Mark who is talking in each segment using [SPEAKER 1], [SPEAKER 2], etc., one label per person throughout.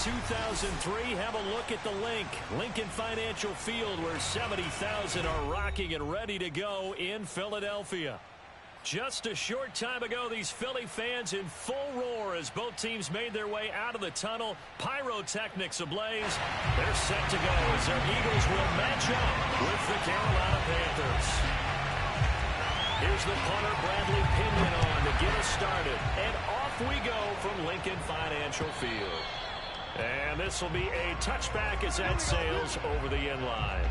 [SPEAKER 1] 2003, have a look at the link. Lincoln Financial Field, where 70,000 are rocking and ready to go in Philadelphia. Just a short time ago, these Philly fans in full roar as both teams made their way out of the tunnel. Pyrotechnics ablaze. They're set to go as their Eagles will match up with the Carolina Panthers. Here's the punter, Bradley Pinion, on to get us started. And off we go from Lincoln Financial Field. And this will be a touchback as that sails over the end line.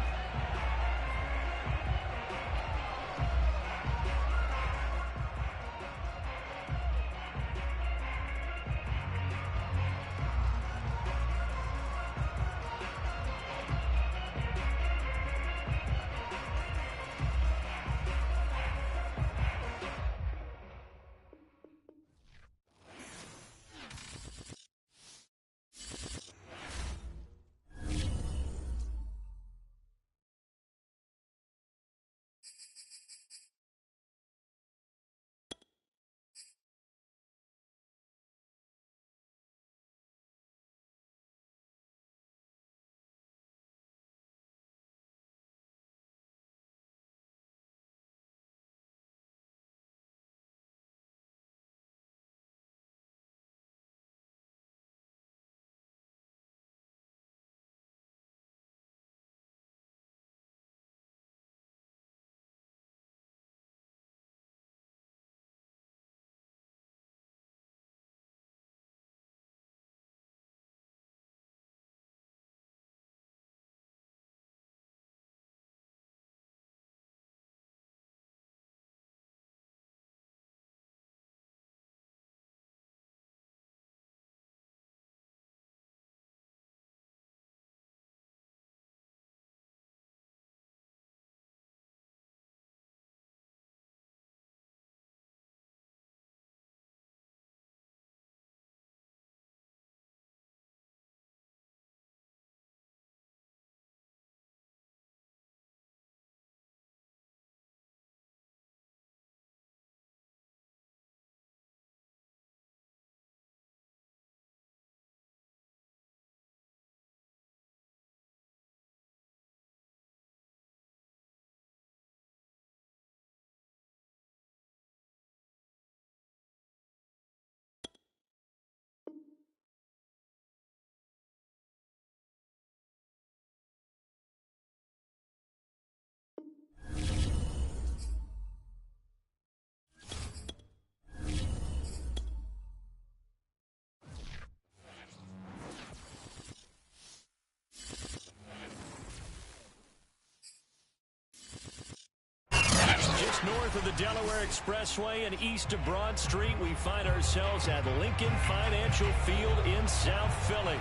[SPEAKER 1] North of the Delaware Expressway and east of Broad Street, we find ourselves at Lincoln Financial Field in South Philly.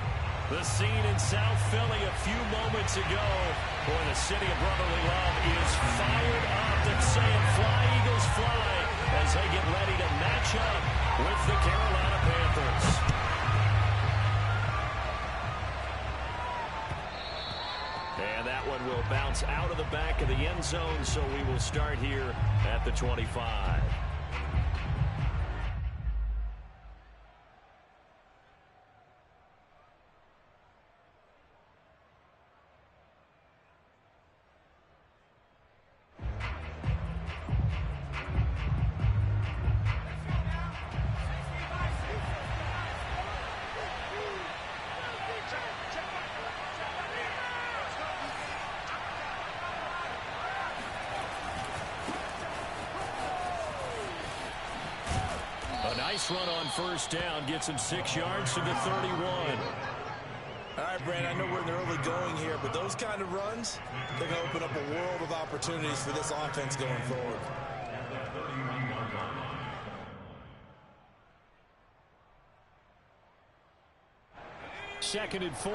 [SPEAKER 1] The scene in South Philly a few moments ago. Boy, the city of brotherly love is fired up. They're saying fly, Eagles, fly, as they get ready to match up with the Carolina Panthers. And that one will bounce out of the back of the end zone, so we will start here at the 25. Nice run on first down. Gets him 6 yards to the 31.
[SPEAKER 2] All right, Brand, I know we're in the early going here, but those kind of runs, they're going to open up a world of opportunities for this offense going forward.
[SPEAKER 1] Second and 4.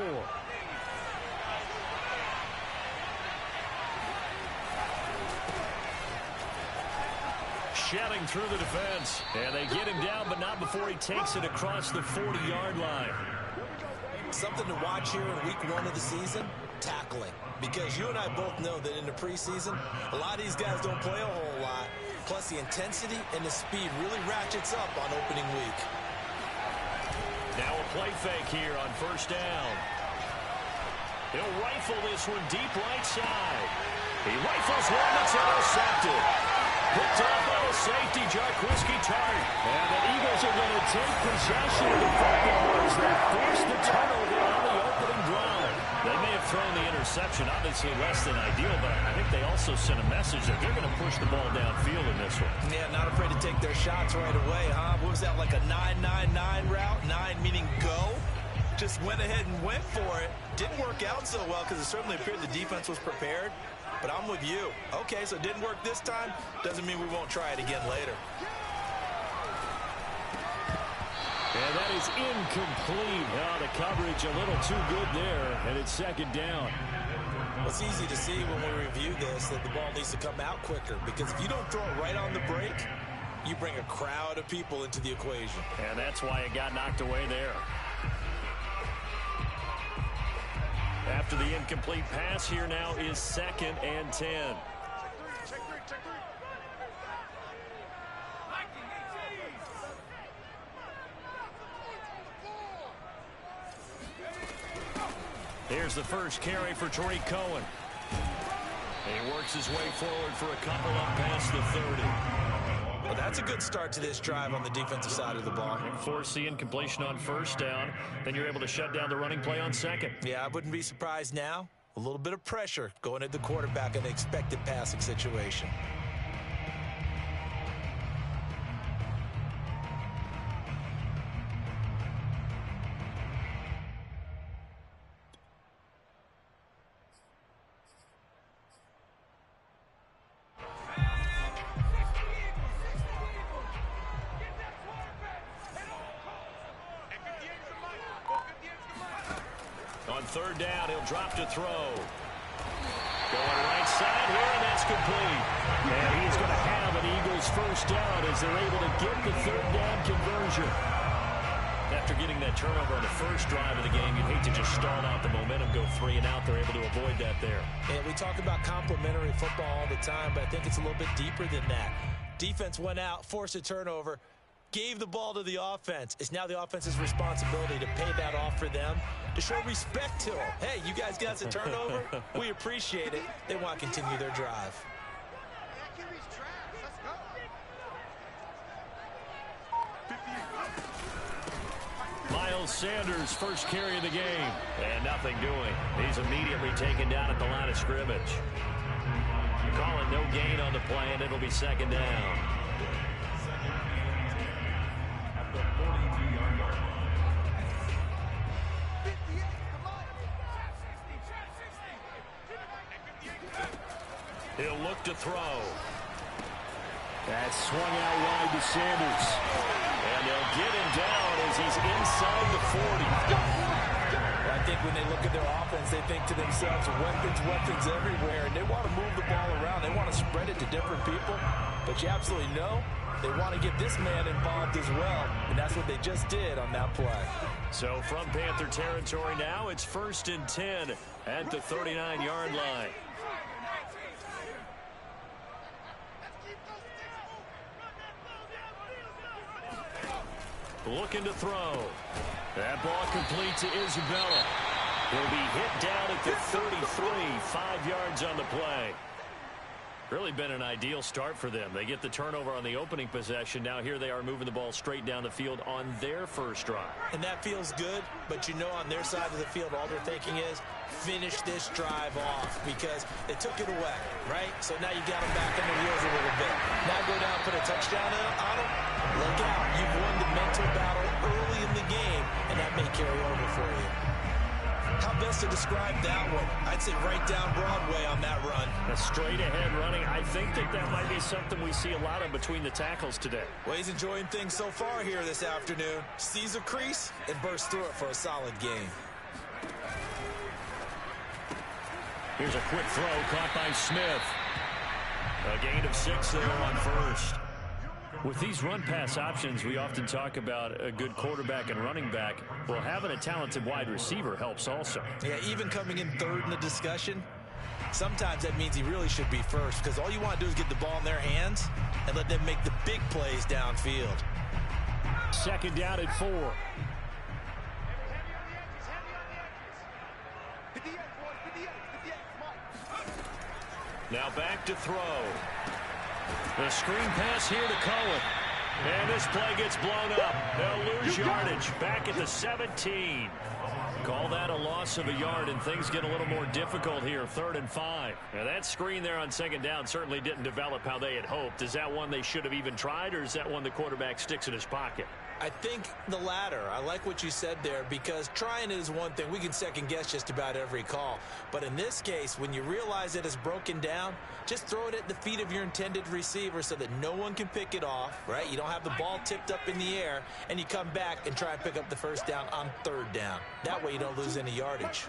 [SPEAKER 1] Shelling through the defense. And they get him down, but not before he takes it across the 40-yard line.
[SPEAKER 2] Something to watch here in week 1 of the season, tackling. Because you and I both know that in the preseason, a lot of these guys don't play a whole lot. Plus, the intensity and the speed really ratchets up on opening week.
[SPEAKER 1] Now a play fake here on first down. He'll rifle this one deep right side. He rifles one that's intercepted. Picked up by the safety, Jarquiski Tart. And the Eagles are going to take possession of the football as they force the turnover on the opening drive. They may have thrown the interception, obviously less than ideal, but I think they also sent a message that they're going to push the ball downfield in this one.
[SPEAKER 2] Yeah, not afraid to take their shots right away, huh? What was that, like a 9-9-9 route? 9 meaning go? Just went ahead and went for it. Didn't work out so well because it certainly appeared the defense was prepared. But I'm with you. Okay, so it didn't work this time. Doesn't mean we won't try it again later.
[SPEAKER 1] And that is incomplete. Oh, the coverage a little too good there, and it's second down.
[SPEAKER 2] Well, it's easy to see when we review this that the ball needs to come out quicker, because if you don't throw it right on the break, you bring a crowd of people into the equation.
[SPEAKER 1] And that's why it got knocked away there. After the incomplete pass, here now is 2nd and 10. Here's the first carry for Tariq Cohen. He works his way forward for a couple up past the 30.
[SPEAKER 2] Well, that's a good start to this drive on the defensive side of the ball.
[SPEAKER 1] Force the incompletion on first down. Then you're able to shut down the running play on second.
[SPEAKER 2] Yeah, I wouldn't be surprised now. A little bit of pressure going at the quarterback in an expected passing situation.
[SPEAKER 1] On third down, he'll drop to throw. Going right side here, and that's complete. And he's going to have an Eagles first down as they're able to get the third down conversion. After getting that turnover on the first drive of the game, you'd hate to just stall out the momentum, go 3 and out. They're able to avoid that there.
[SPEAKER 2] And we talk about complementary football all the time, but I think it's a little bit deeper than that. Defense went out, forced a turnover, gave the ball to the offense. It's now the offense's responsibility to pay that off for them, to show respect to them. Hey, you guys got a turnover? We appreciate it. They want to continue their drive.
[SPEAKER 1] Miles Sanders, first carry of the game. And nothing doing. He's immediately taken down at the line of scrimmage. Calling no gain on the play, and it'll be second down. He'll look to throw. That's swung out wide to Sanders. And they'll get him down as he's inside the 40.
[SPEAKER 2] Well, I think when they look at their offense, they think to themselves, weapons everywhere, and they want to move the ball around. They want to spread it to different people. But you absolutely know they want to get this man involved as well, and that's what they just did on that play.
[SPEAKER 1] So from Panther territory now, it's 1st and 10 at the 39-yard line. Looking to throw. That ball complete to Isabella. He'll be hit down at the 33, 5 yards on the play. Really been an ideal start for them. They get the turnover on the opening possession. Now here they are moving the ball straight down the field on their first drive.
[SPEAKER 2] And that feels good, but you know on their side of the field, all they're thinking is finish this drive off because they took it away, right? So now you got them back on the wheels a little bit. Now go down, put a touchdown on them. Look out. You've won the mental battle early in the game, and that may carry over for you. How best to describe that one? I'd say right down Broadway on that run.
[SPEAKER 1] A straight ahead running. I think that might be something we see a lot of between the tackles today.
[SPEAKER 2] Well, he's enjoying things so far here this afternoon. Sees a crease and bursts through it for a solid game.
[SPEAKER 1] Here's a quick throw caught by Smith. A gain of 6 there on first. With these run-pass options, we often talk about a good quarterback and running back. Well, having a talented wide receiver helps also.
[SPEAKER 2] Yeah, even coming in third in the discussion, sometimes that means he really should be first because all you want to do is get the ball in their hands and let them make the big plays downfield.
[SPEAKER 1] 2nd down at 4. Now back to throw. The screen pass here to Cohen. And this play gets blown up. They'll lose yardage back at the 17. Call that a loss of a yard, and things get a little more difficult here, 3rd and 5. Now that screen there on 2nd down certainly didn't develop how they had hoped. Is that one they should have even tried, or is that one the quarterback sticks in his pocket?
[SPEAKER 2] I think the latter. I like what you said there, because trying it is one thing. We can second guess just about every call. But in this case, when you realize it is broken down, just throw it at the feet of your intended receiver so that no one can pick it off, right? You don't have the ball tipped up in the air, and you come back and try and pick up the 1st down on 3rd down. That way you don't lose any yardage.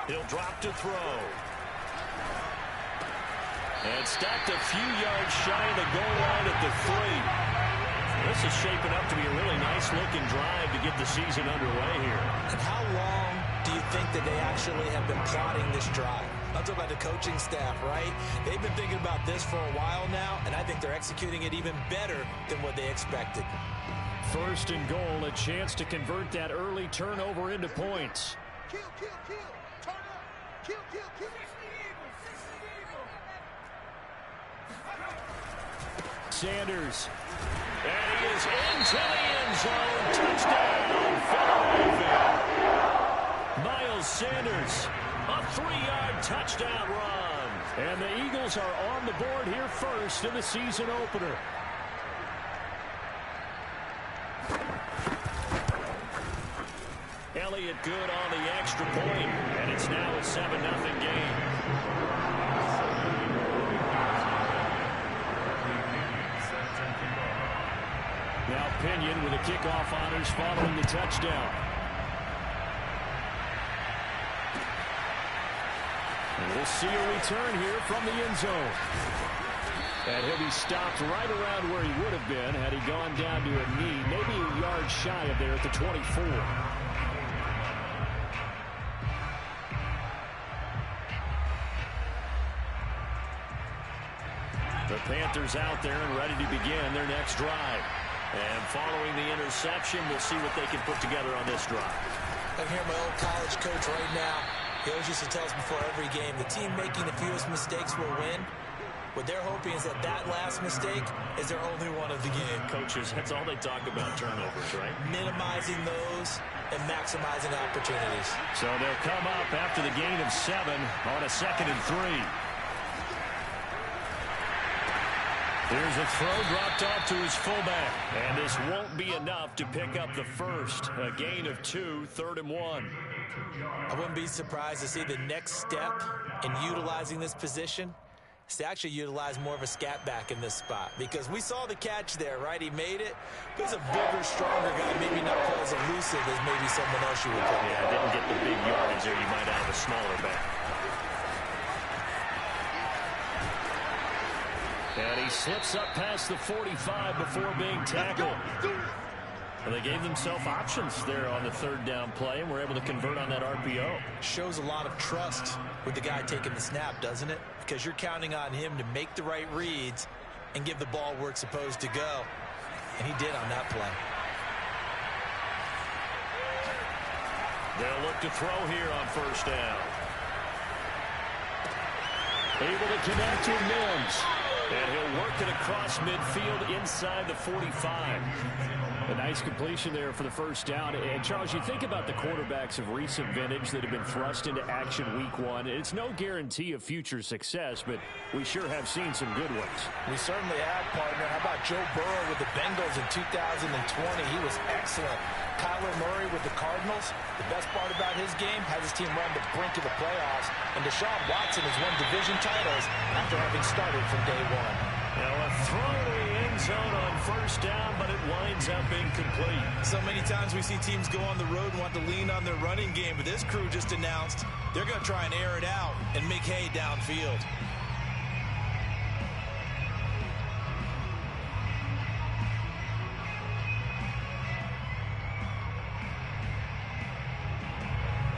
[SPEAKER 1] He'll drop to throw. And stopped a few yards shy of the goal line at the 3. This is shaping up to be a really nice-looking drive to get the season underway here.
[SPEAKER 2] And how long do you think that they actually have been plotting this drive? I'm talking about the coaching staff, right? They've been thinking about this for a while now, and I think they're executing it even better than what they expected.
[SPEAKER 1] 1st and goal, a chance to convert that early turnover into points.
[SPEAKER 3] Kill, turn up, kill.
[SPEAKER 1] Sanders. And he is into the end zone. Touchdown, Philadelphia. Miles Sanders, a 3-yard touchdown run. And the Eagles are on the board here first in the season opener. Elliott good on the extra point, and it's now a 7-0 game. Now Pinion with the kickoff honors following the touchdown. And we'll see a return here from the end zone. And he'll be stopped right around where he would have been had he gone down to a knee, maybe a yard shy of there at the 24. The Panthers out there and ready to begin their next drive. And following the interception, we'll see what they can put together on this drive.
[SPEAKER 2] I can hear my old college coach right now. He always used to tell us before every game, the team making the fewest mistakes will win. What they're hoping is that last mistake is their only one of the game.
[SPEAKER 1] Coaches, that's all they talk about, turnovers, right?
[SPEAKER 2] Minimizing those and maximizing opportunities.
[SPEAKER 1] So they'll come up after the gain of 7 on a 2nd and 3. Here's a throw dropped off to his fullback. And this won't be enough to pick up the first. A gain of 2, 3rd and 1.
[SPEAKER 2] I wouldn't be surprised to see the next step in utilizing this position is to actually utilize more of a scat back in this spot. Because we saw the catch there, right? He made it. But he's a bigger, stronger guy. Maybe not quite as elusive as maybe someone else you would call.
[SPEAKER 1] Yeah, didn't get the big yardage there. You might have a smaller back. And he slips up past the 45 before being tackled. And they gave themselves options there on the 3rd down play, and were able to convert on that RPO.
[SPEAKER 2] Shows a lot of trust with the guy taking the snap, doesn't it? Because you're counting on him to make the right reads and give the ball where it's supposed to go. And he did on that play.
[SPEAKER 1] They'll look to throw here on 1st down. Able to connect to Mims. And he'll work it across midfield inside the 45. A nice completion there for the 1st down. And, Charles, you think about the quarterbacks of recent vintage that have been thrust into action week 1. It's no guarantee of future success, but we sure have seen some good ones.
[SPEAKER 2] We certainly have, partner. How about Joe Burrow with the Bengals in 2020? He was excellent. Kyler Murray with the Cardinals. The best part about his game, has his team run the brink of the playoffs. And Deshaun Watson has won division titles after having started from day 1.
[SPEAKER 1] Now a throw to the end zone on 1st down, but it winds up incomplete.
[SPEAKER 2] So many times we see teams go on the road and want to lean on their running game, but this crew just announced they're going to try and air it out and make hay downfield.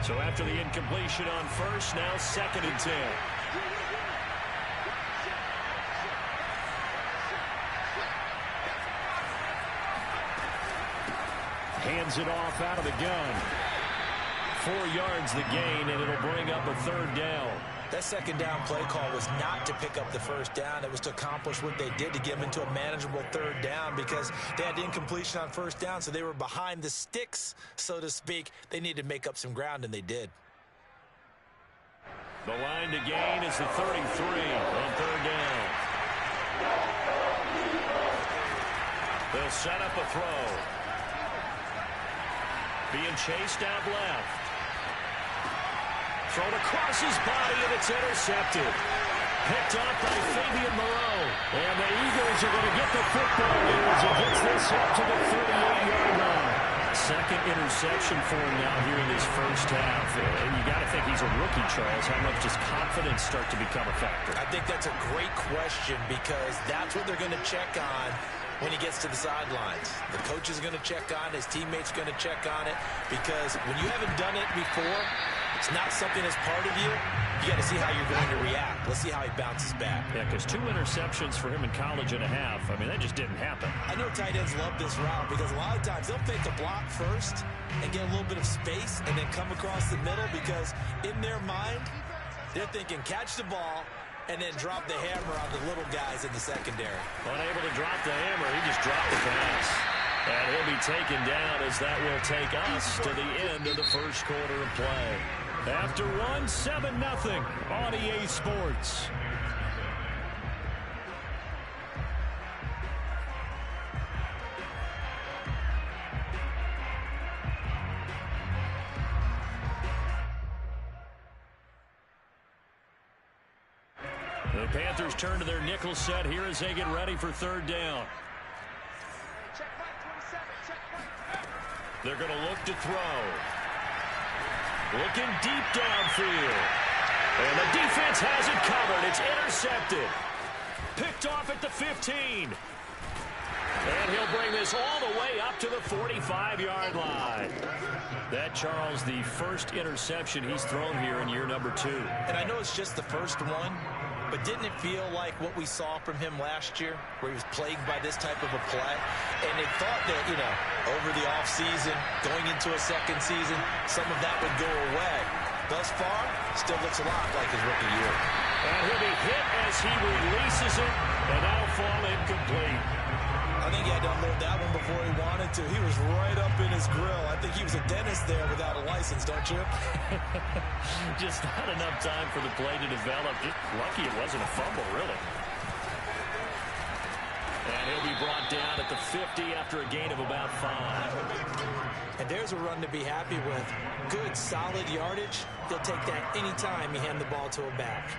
[SPEAKER 1] So after the incompletion on 1st, now 2nd and 10. Hands it off out of the gun. 4 yards the gain, and it'll bring up a 3rd down.
[SPEAKER 2] That second down play call was not to pick up the first down. It was to accomplish what they did to get them into a manageable third down because they had incompletion on first down, so they were behind the sticks, so to speak. They needed to make up some ground, and they did.
[SPEAKER 1] The line to gain is the 33 on third down. They'll set up a throw. Being chased out left. Thrown across his body, and it's intercepted. Picked off by Fabian Moreau. And the Eagles are going to get the football here as he gets this up to the 38-yard line. Second interception for him now here in his first half. And you got to think he's a rookie, Charles. How much does confidence start to become a factor?
[SPEAKER 2] I think that's a great question because that's what they're going to check on when he gets to the sidelines. The coach is going to check on it. His teammates are going to check on it because when you haven't done it before, it's not something that's part of you. You got to see how you're going to react. Let's see how he bounces back.
[SPEAKER 1] Yeah, because 2 interceptions for him in college and a half. I mean, that just didn't happen.
[SPEAKER 2] I know tight ends love this route because a lot of times they'll fake a block first and get a little bit of space and then come across the middle because in their mind, they're thinking catch the ball and then drop the hammer on the little guys in the secondary.
[SPEAKER 1] Unable to drop the hammer, he just dropped the pass. And he'll be taken down as that will take us to the end of the first quarter of play. After 7-0 on EA Sports. The Panthers turn to their nickel set here as they get ready for third down. They're going to look to throw. Looking deep downfield. And the defense has it covered. It's intercepted. Picked off at the 15. And he'll bring this all the way up to the 45-yard line. That, Charles, the first interception he's thrown here in year number 2.
[SPEAKER 2] And I know it's just the first one, but didn't it feel like what we saw from him last year, where he was plagued by this type of a play? And they thought that, over the offseason, going into a second season, some of that would go away. Thus far, still looks a lot like his rookie year.
[SPEAKER 1] And he'll be hit as he releases it, and that'll fall incomplete.
[SPEAKER 2] I think he had to unload that one before he wanted to. He was right up in his grill. I think he was a dentist there without a license, don't you?
[SPEAKER 1] Just not enough time for the play to develop. Just lucky it wasn't a fumble, really. And he'll be brought down at the 50 after a gain of about 5.
[SPEAKER 2] And there's a run to be happy with. Good, solid yardage. He'll take that anytime you hand the ball to a back.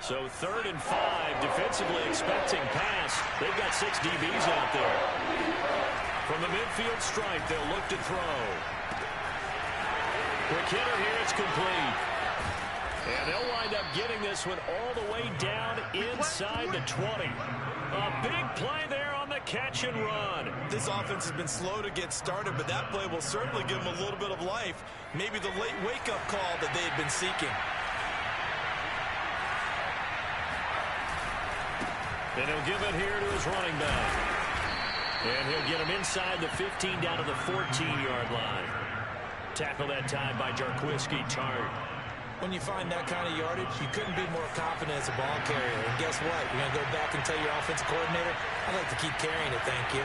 [SPEAKER 1] So 3rd and 5, defensively expecting pass. They've got 6 DBs out there. From the midfield stripe, they'll look to throw. Quick hitter here, it's complete. And they'll wind up getting this one all the way down inside the 20. A big play there on the catch and run.
[SPEAKER 2] This offense has been slow to get started, but that play will certainly give them a little bit of life. Maybe the late wake-up call that they had been seeking.
[SPEAKER 1] And he'll give it here to his running back. And he'll get him inside the 15 down to the 14-yard line. Tackle that time by Jarquiski Tart.
[SPEAKER 2] When you find that kind of yardage, you couldn't be more confident as a ball carrier. And guess what? You're going to go back and tell your offensive coordinator, I'd like to keep carrying it, thank you.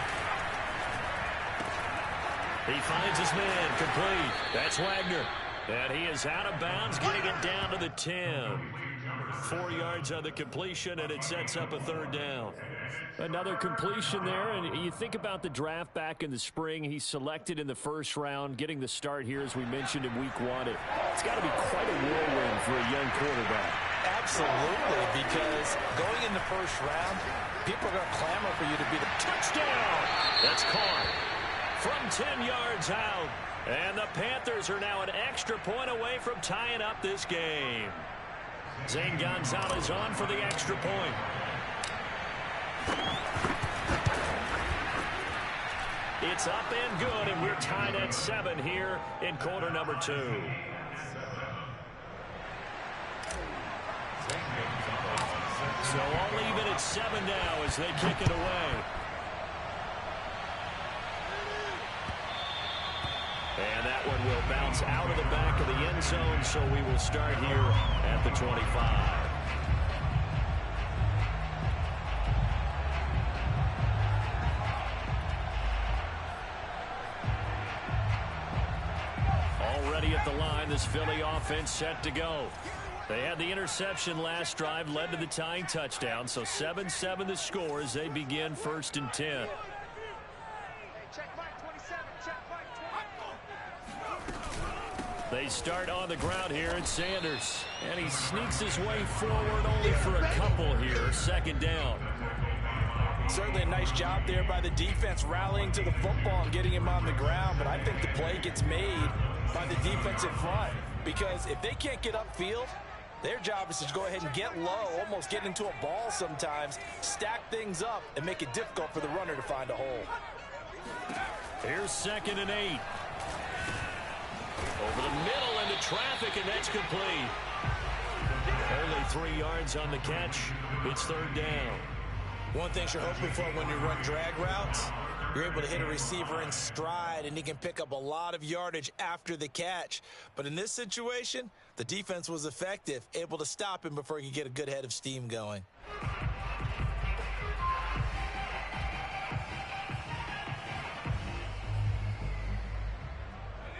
[SPEAKER 1] He finds his man complete. That's Wagner. And he is out of bounds, getting it down to the 10. 4 yards on the completion, and it sets up a third down. Another completion there, and you think about the draft back in the spring. He's selected in the first round, getting the start here, as we mentioned, in week 1. It's got to be quite a whirlwind for a young quarterback.
[SPEAKER 2] Absolutely, because going in the first round, people are going to clamor for you to be the
[SPEAKER 1] touchdown. That's caught from 10 yards out, and the Panthers are now an extra point away from tying up this game. Zane Gonzalez on for the extra point. It's up and good, and we're tied at 7 here in quarter number 2. So all even at 7 now as they kick it away. And that one will bounce out of the back of the end zone, so we will start here at the 25. Already at the line, this Philly offense set to go. They had the interception last drive, led to the tying touchdown, so 7-7 the score as they begin 1st and 10. They start on the ground here at Sanders. And he sneaks his way forward only for a couple here. 2nd down.
[SPEAKER 2] Certainly a nice job there by the defense rallying to the football and getting him on the ground. But I think the play gets made by the defensive front. Because if they can't get upfield, their job is to go ahead and get low, almost get into a ball sometimes, stack things up, and make it difficult for the runner to find a hole.
[SPEAKER 1] Here's 2nd and 8. Over the middle into traffic, and that's complete. Only 3 yards on the catch. It's 3rd down.
[SPEAKER 2] One thing you're hoping for when you run drag routes, you're able to hit a receiver in stride, and he can pick up a lot of yardage after the catch. But in this situation, the defense was effective, able to stop him before he could get a good head of steam going.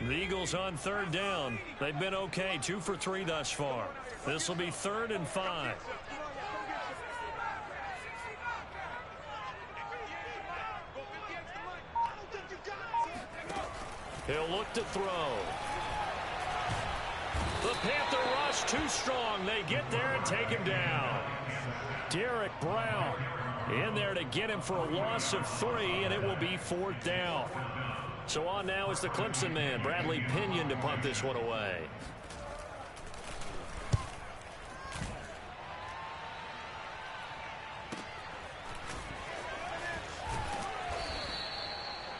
[SPEAKER 1] The Eagles on 3rd down. They've been okay, 2 for 3 thus far. This will be 3rd and 5. He'll look to throw. The Panther rush too strong. They get there and take him down. Derek Brown in there to get him for a loss of 3, and it will be 4th down. So on now is the Clemson man, Bradley Pinion, to punt this one away.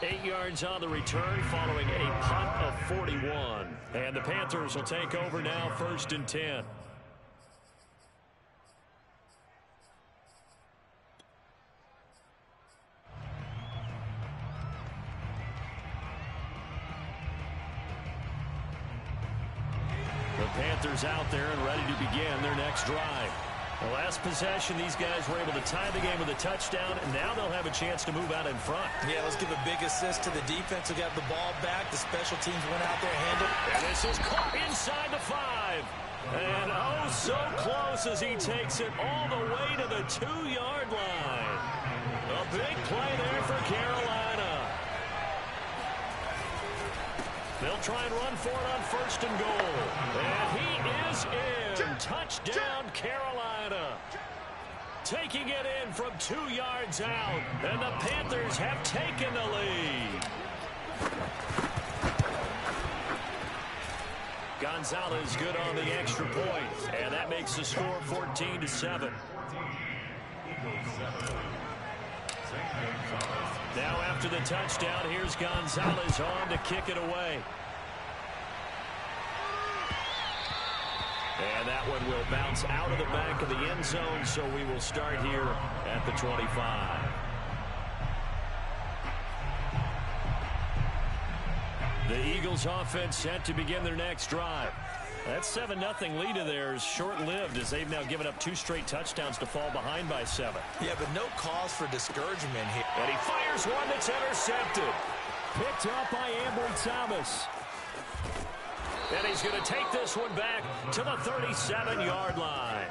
[SPEAKER 1] Eight yards on the return following a punt of 41. And the Panthers will take over now, 1st and 10. Panthers out there and ready to begin their next drive. The last possession, these guys were able to tie the game with a touchdown, and now they'll have a chance to move out in front.
[SPEAKER 2] Yeah, let's give a big assist to the defense who got the ball back. The special teams went out there, handled.
[SPEAKER 1] And this is caught inside the 5. And oh, so close as he takes it all the way to the 2-yard line. A big play there for Carolina. They'll try and run for it on 1st and goal. And he is in. Touchdown, Carolina. Taking it in from 2 yards out. And the Panthers have taken the lead. Gonzalez good on the extra point. And that makes the score 14-7. Now after the touchdown, here's Gonzalez on to kick it away. And that one will bounce out of the back of the end zone, so we will start here at the 25. The Eagles offense set to begin their next drive. That 7-0 lead of theirs short-lived as they've now given up 2 straight touchdowns to fall behind by 7.
[SPEAKER 2] Yeah, but no cause for discouragement here.
[SPEAKER 1] And he fires one that's intercepted. Picked up by Ambry Thomas. And he's going to take this one back to the 37-yard line.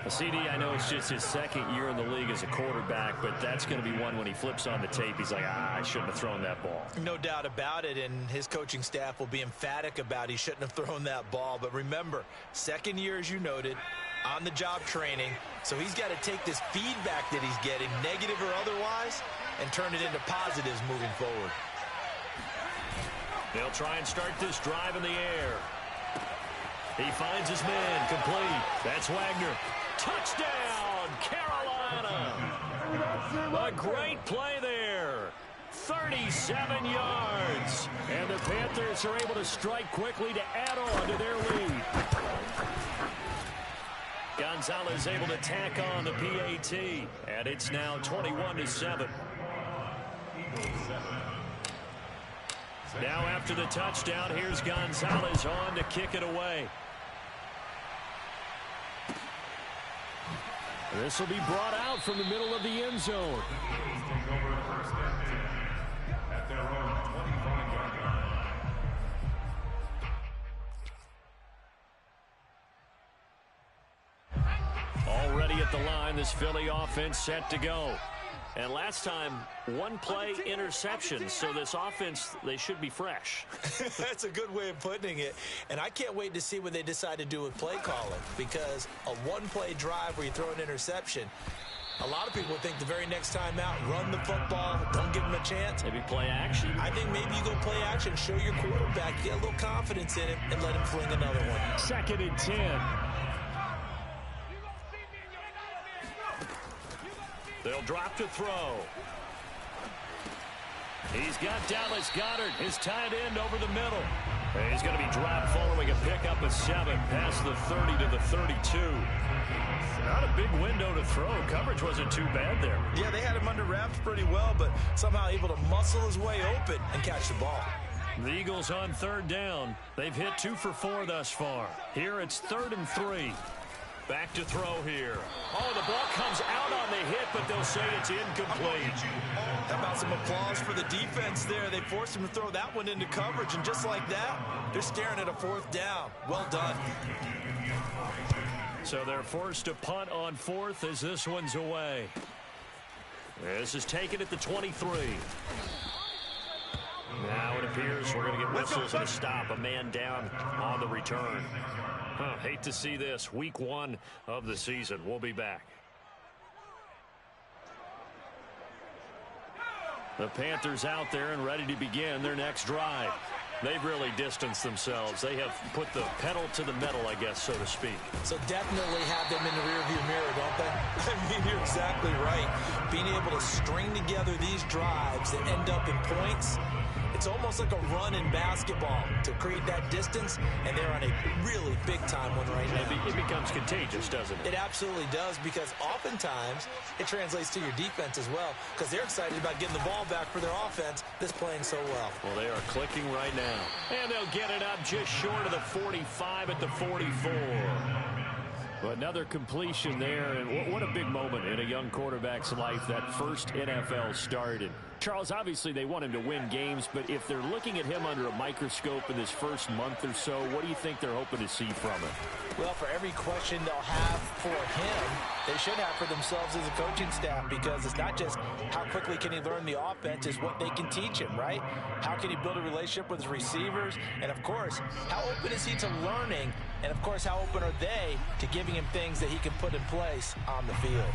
[SPEAKER 1] CD, I know it's just his 2nd year in the league as a quarterback, but that's going to be one when he flips on the tape. He's like, I shouldn't have thrown that ball.
[SPEAKER 2] No doubt about it, and his coaching staff will be emphatic about he shouldn't have thrown that ball. But remember, 2nd year, as you noted, on-the-job training, so he's got to take this feedback that he's getting, negative or otherwise, and turn it into positives moving forward.
[SPEAKER 1] They'll try and start this drive in the air. He finds his man, complete. That's Wagner. Touchdown, Carolina. A great play there. 37 yards. And the Panthers are able to strike quickly to add on to their lead. Gonzalez able to tack on the PAT. And it's now 21-7. Now after the touchdown, here's Gonzalez on to kick it away. This will be brought out from the middle of the end zone. Already at the line, this Philly offense set to go. And last time, one play interception, so this offense, they should be fresh.
[SPEAKER 2] That's a good way of putting it. And I can't wait to see what they decide to do with play calling, because a one-play drive where you throw an interception, a lot of people think the very next time out, run the football, don't give them a chance.
[SPEAKER 1] Maybe play action.
[SPEAKER 2] I think maybe you go play action, show your quarterback, get a little confidence in him, and let him fling another one.
[SPEAKER 1] 2nd and 10. They'll drop to throw. He's got Dallas Goedert, his tight end, over the middle. And he's going to be dropped following a pickup of 7 past the 30 to the 32. Not a big window to throw. Coverage wasn't too bad there.
[SPEAKER 2] Yeah, they had him under wraps pretty well, but somehow able to muscle his way open and catch the ball.
[SPEAKER 1] The Eagles on 3rd down. They've hit 2 for 4 thus far. Here it's 3rd and 3. Back to throw here. Oh, the ball comes out on the hit, but they'll say it's incomplete.
[SPEAKER 2] How about some applause for the defense there? They forced him to throw that one into coverage, and just like that, they're staring at a 4th down. Well done.
[SPEAKER 1] So they're forced to punt on 4th as this one's away. This is taken at the 23. Now it appears we're going to get whistles and a stop. A man down on the return. Hate to see this. Week 1 of the season. We'll be back. The Panthers out there and ready to begin their next drive. They've really distanced themselves. They have put the pedal to the metal, I guess, so to speak.
[SPEAKER 2] So definitely have them in the rearview mirror, don't they? I mean, you're exactly right. Being able to string together these drives that end up in points, it's almost like a run in basketball to create that distance, and they're on a really big-time one right now.
[SPEAKER 1] It becomes contagious, doesn't it?
[SPEAKER 2] It absolutely does, because oftentimes it translates to your defense as well, because they're excited about getting the ball back for their offense that's playing so well.
[SPEAKER 1] Well, they are clicking right now. And they'll get it up just short of the 45 at the 44. Another completion there, and what a big moment in a young quarterback's life, that first NFL start. And Charles, obviously they want him to win games, but if they're looking at him under a microscope in this first month or so, what do you think they're hoping to see from him?
[SPEAKER 2] Well, for every question they'll have for him, they should have for themselves as a coaching staff, because it's not just how quickly can he learn the offense, it's what they can teach him, right? How can he build a relationship with his receivers? And, of course, how open is he to learning? And, of course, how open are they to giving him things that he can put in place on the field?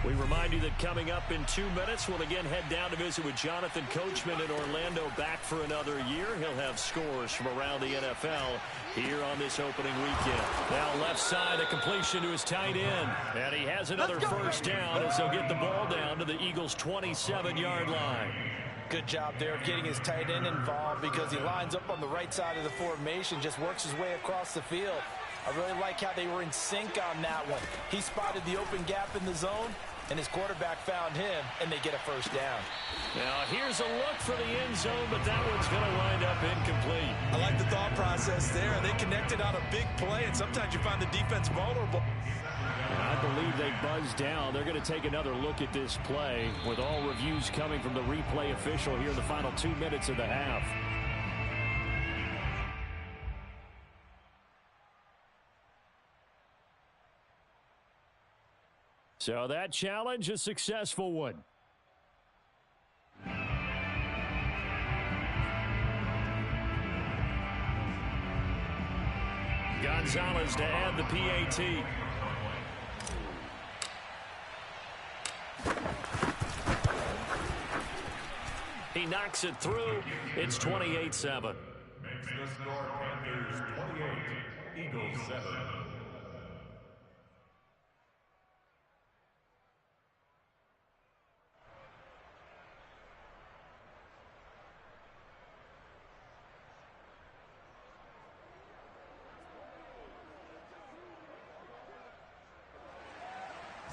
[SPEAKER 1] We remind you that coming up in 2 minutes, we'll again head down to visit with Jonathan Coachman in Orlando, back for another year. He'll have scores from around the NFL here on this opening weekend. Now left side, a completion to his tight end. And he has another first down as they'll get the ball down to the Eagles' 27-yard line.
[SPEAKER 2] Good job there of getting his tight end involved, because he lines up on the right side of the formation, just works his way across the field. I really like how they were in sync on that one. He spotted the open gap in the zone, and his quarterback found him, and they get a first down.
[SPEAKER 1] Now here's a look for the end zone, but that one's going to wind up incomplete.
[SPEAKER 2] I like the thought process there. They connected on a big play, and sometimes you find the defense vulnerable.
[SPEAKER 1] And I believe they buzzed down. They're going to take another look at this play, with all reviews coming from the replay official here in the final 2 minutes of the half. So that challenge, a successful one. Gonzalez to add the PAT. He knocks it through. It's 28-7.
[SPEAKER 4] Makes the score Panthers 28, Eagles 7.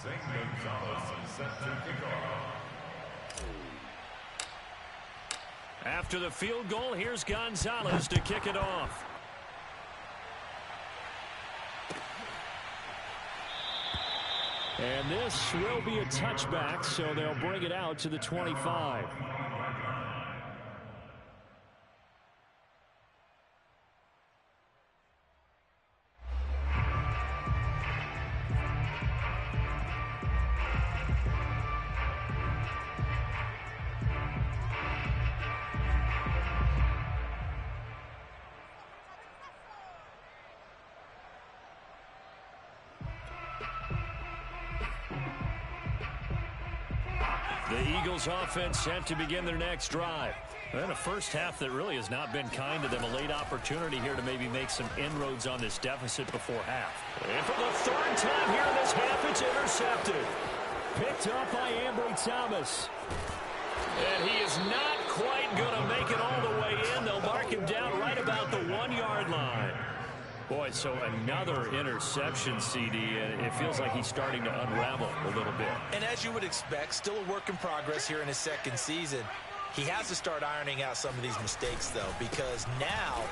[SPEAKER 4] Zane Gonzalez is set to kick off.
[SPEAKER 1] After the field goal, here's Gonzalez to kick it off. And this will be a touchback, so they'll bring it out to the 25. The Eagles offense set to begin their next drive. And a first half that really has not been kind to them. A late opportunity here to maybe make some inroads on this deficit before half. And for the third time here in this half, it's intercepted. Picked up by Ambry Thomas. And he is not quite going to make it all the way in. They'll mark him down right about the 1-yard line. Boy, so another interception, CD, and it feels like he's starting to unravel a little bit. And as you would expect, still a work in progress here in his second season. He has to start ironing out some of these mistakes, though, because now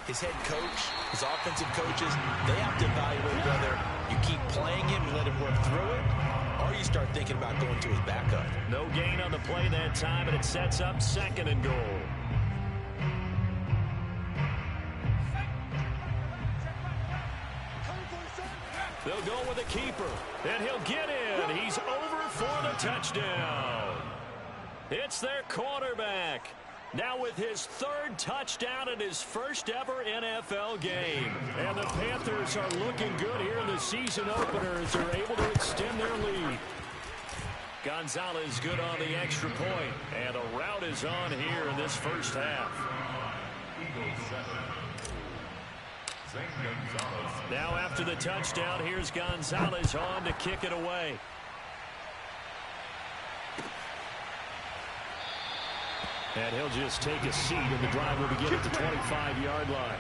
[SPEAKER 1] his head coach, his offensive coaches, they have to evaluate whether you keep playing him and let him work through it, or you start thinking about going to his backup. No gain on the play that time, and it sets up 2nd and goal. They'll go with a keeper, and he'll get in. He's over for the touchdown. It's their quarterback. Now with his 3rd touchdown in his first ever NFL game. And the Panthers are looking good here in the season opener as they're able to extend their lead. Gonzalez good on the extra point, and a rout is on here in this first half. Now after the touchdown, here's Gonzalez on to kick it away. And he'll just take a seat, and the drive will begin at the 25-yard line.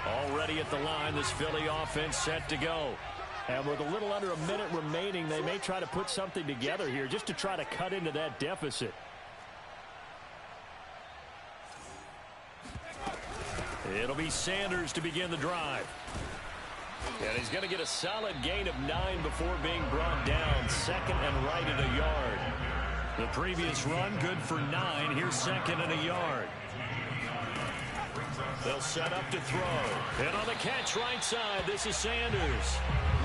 [SPEAKER 1] Already at the line, this Philly offense set to go. And with a little under a minute remaining, they may try to put something together here just to try to cut into that deficit. It'll be Sanders to begin the drive. And he's going to get a solid gain of 9 before being brought down. 2nd and right at a yard. The previous run good for 9. Here's 2nd and a yard. They'll set up to throw. And on the catch right side, this is Sanders.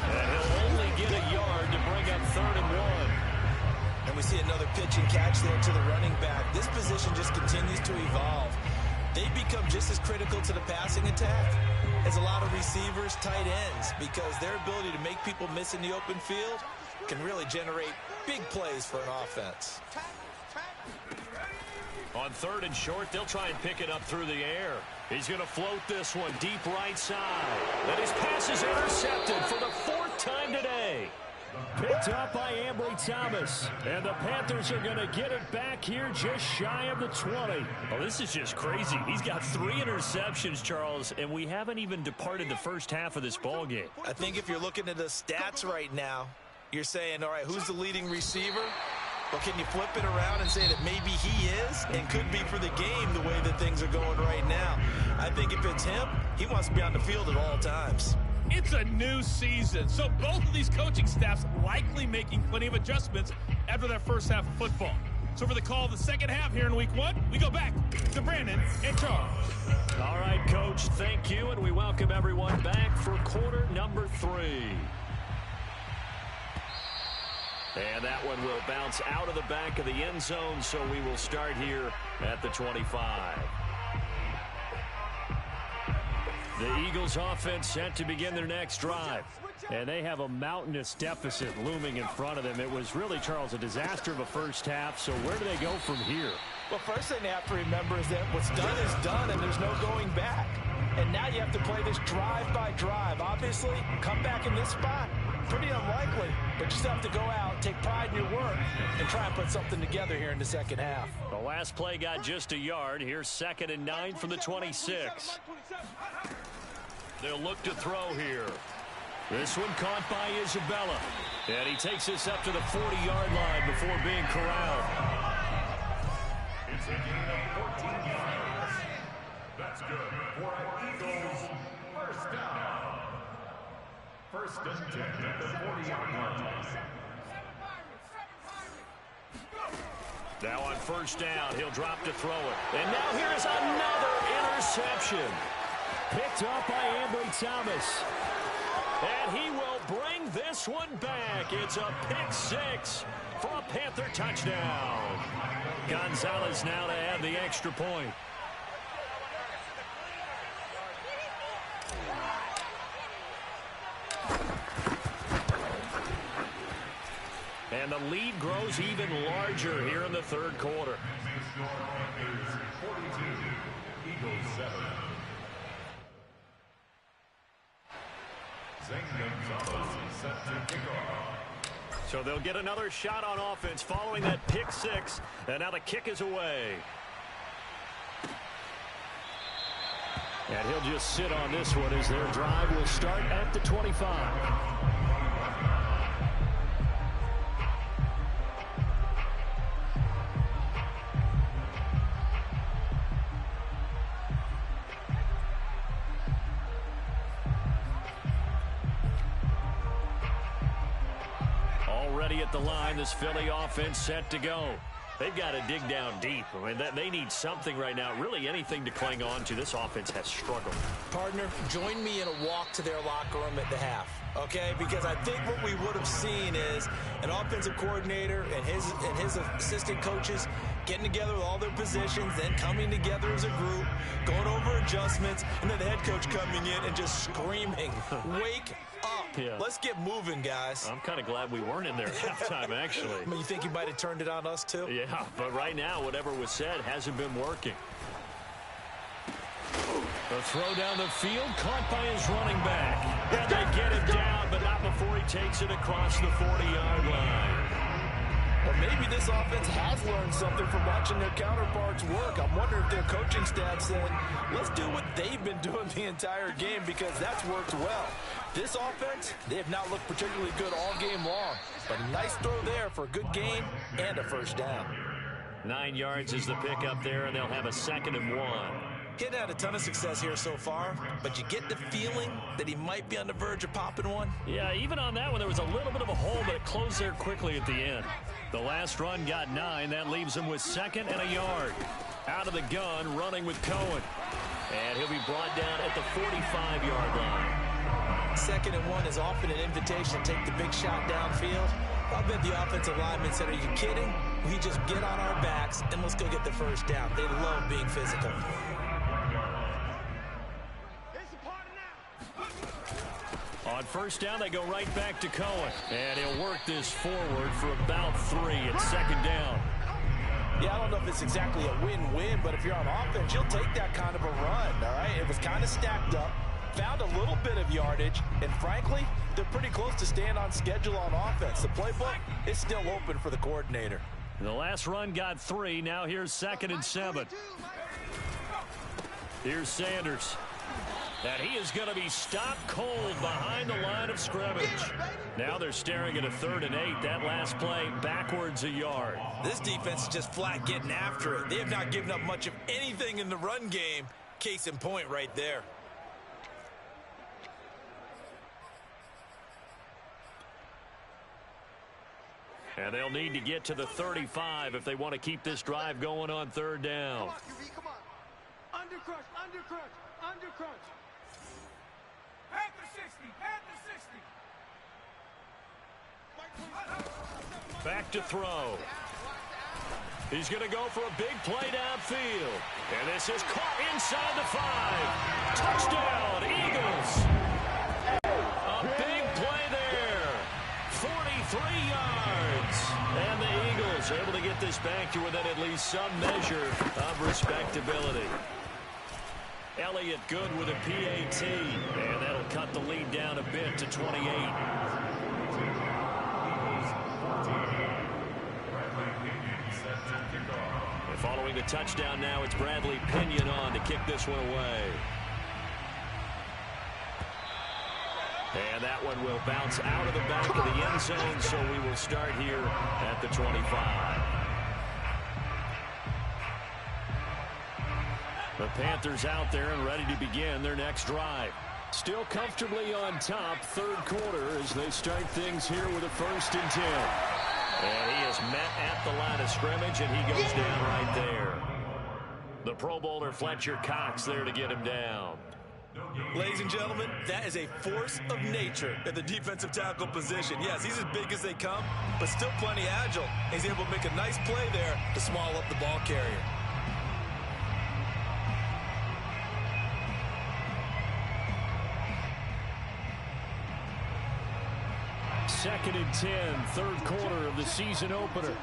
[SPEAKER 1] And he'll only get a yard to bring up 3rd and 1. And we see another pitch and catch there to the running back. This position just continues to evolve. They become just as critical to the passing attack as a lot of receivers, tight ends, because their ability to make people miss in the open field can really generate big plays for an offense. On 3rd and short, they'll try and pick it up through the air. He's going to float this one deep right side. And his pass is intercepted for the 4th time today. Picked up by Ambry Thomas. And the Panthers are going to get it back here just shy of the 20. Oh, this is just crazy. He's got 3 interceptions, Charles, and we haven't even departed the first half of this ball game. I think if you're looking at the stats right now, you're saying, all right, who's the leading receiver? But can you flip it around and say that maybe he is and could be for the game the way that things are going right now? I think if it's him, he wants to be on the field at all times.
[SPEAKER 5] It's a new season, so both of these coaching staffs likely making plenty of adjustments after their first half of football. So for the call of the second half here in week 1, we go back to Brandon and Charles.
[SPEAKER 1] All right, Coach, thank you, and we welcome everyone back for quarter number 3. And that one will bounce out of the back of the end zone, so we will start here at the 25. The Eagles offense set to begin their next drive. And they have a mountainous deficit looming in front of them. It was really, Charles, a disaster of a first half. So where do they go from here?
[SPEAKER 6] Well, first thing they have to remember is that what's done is done, and there's no going back. And now you have to play this drive by drive. Obviously, come back in this spot, pretty unlikely. But you still have to go out, take pride in your work, and try and put something together here in the second half.
[SPEAKER 1] The last play got just a yard. Here's 2nd and 9 from the 26. They'll look to throw here. This one caught by Isabella. And he takes this up to the 40-yard line before being corralled.
[SPEAKER 4] It's a gain of 14 yards. That's good for an Eagles first down. First and 10 at the 40-yard line.
[SPEAKER 1] Now on first down, he'll drop to throw it. And now here's another interception. Picked up by Ambry Thomas. And he will bring this one back. It's a pick six for a Panther touchdown. Gonzalez now to add the extra point. And the lead grows even larger here in the third quarter.
[SPEAKER 4] Panthers 42, Eagles 7. Set to kick off.
[SPEAKER 1] So they'll get another shot on offense following that pick six. And now the kick is away. And he'll just sit on this one as their drive will start at the 25. Already at the line, this Philly offense set to go. They've got to dig down deep. I mean, they need something right now, really anything to cling on to. This offense has struggled.
[SPEAKER 2] Partner, join me in a walk to their locker room at the half, okay? Because I think what we would have seen is an offensive coordinator and his assistant coaches getting together with all their positions, then coming together as a group, going over adjustments, and then the head coach coming in and just screaming, wake up.
[SPEAKER 1] Yeah.
[SPEAKER 2] Let's get moving, guys.
[SPEAKER 1] I'm kind of glad we weren't in there at halftime, actually.
[SPEAKER 2] I mean, you think he might have turned it on us, too?
[SPEAKER 1] Yeah, but right now, whatever was said hasn't been working. The throw down the field, caught by his running back. And they get him down, but not before he takes it across the 40-yard line.
[SPEAKER 6] Well, maybe this offense has learned something from watching their counterparts work. I'm wondering if their coaching staff said, let's do what they've been doing the entire game because that's worked well. This offense, they have not looked particularly good all game long. But a nice throw there for a good gain and a first down.
[SPEAKER 1] 9 yards is the pickup there, and they'll have a 2nd and 1.
[SPEAKER 2] He hadn't had a ton of success here so far, but you get the feeling that he might be on the verge of popping one.
[SPEAKER 1] Yeah, even on that one, there was a little bit of a hole, but it closed there quickly at the end. The last run got 9. That leaves him with 2nd and a yard. Out of the gun, running with Cohen. And he'll be brought down at the 45-yard line.
[SPEAKER 2] 2nd and 1 is often an invitation to take the big shot downfield. I bet the offensive lineman said, are you kidding? We just get on our backs and let's go get the first down. They love being physical.
[SPEAKER 1] On first down, they go right back to Cohen. And he'll work this forward for about 3 at 2nd down.
[SPEAKER 6] Yeah, I don't know if it's exactly a win-win, but if you're on offense, you'll take that kind of a run, all right? It was kind of stacked up, found a little bit of yardage, and frankly, they're pretty close to staying on schedule on offense. The playbook is still open for the coordinator.
[SPEAKER 1] The last run got 3. Now here's 2nd and 7. Here's Sanders. And he is going to be stopped cold behind the line of scrimmage. Now they're staring at a 3rd and 8. That last play backwards a yard.
[SPEAKER 2] This defense is just flat getting after it. They have not given up much of anything in the run game. Case in point right there.
[SPEAKER 1] And they'll need to get to the 35 if they want to keep this drive going on 3rd down.
[SPEAKER 3] Come on, QB, come on. Undercrush, undercrush, undercrush. Panther 60, Panther 60.
[SPEAKER 1] Back to throw. He's going to go for a big play downfield. And this is caught inside the 5. Touchdown, Eagles. A big play there. 43 yards. And the Eagles able to get this back to within at least some measure of respectability. Elliott good with a PAT. And that'll cut the lead down a bit to 28. Following the touchdown now, it's Bradley Pinion on to kick this one away. And that one will bounce out of the back of the end zone, so we will start here at the 25. The Panthers out there and ready to begin their next drive. Still comfortably on top, third quarter, as they start things here with a 1st and 10. And he is met at the line of scrimmage, and he goes down right there. The Pro Bowler Fletcher Cox there to get him down.
[SPEAKER 6] Ladies and gentlemen, that is a force of nature at the defensive tackle position. Yes, he's as big as they come, but still plenty agile. He's able to make a nice play there to small up the ball carrier.
[SPEAKER 1] Second and 10, third quarter of the season opener.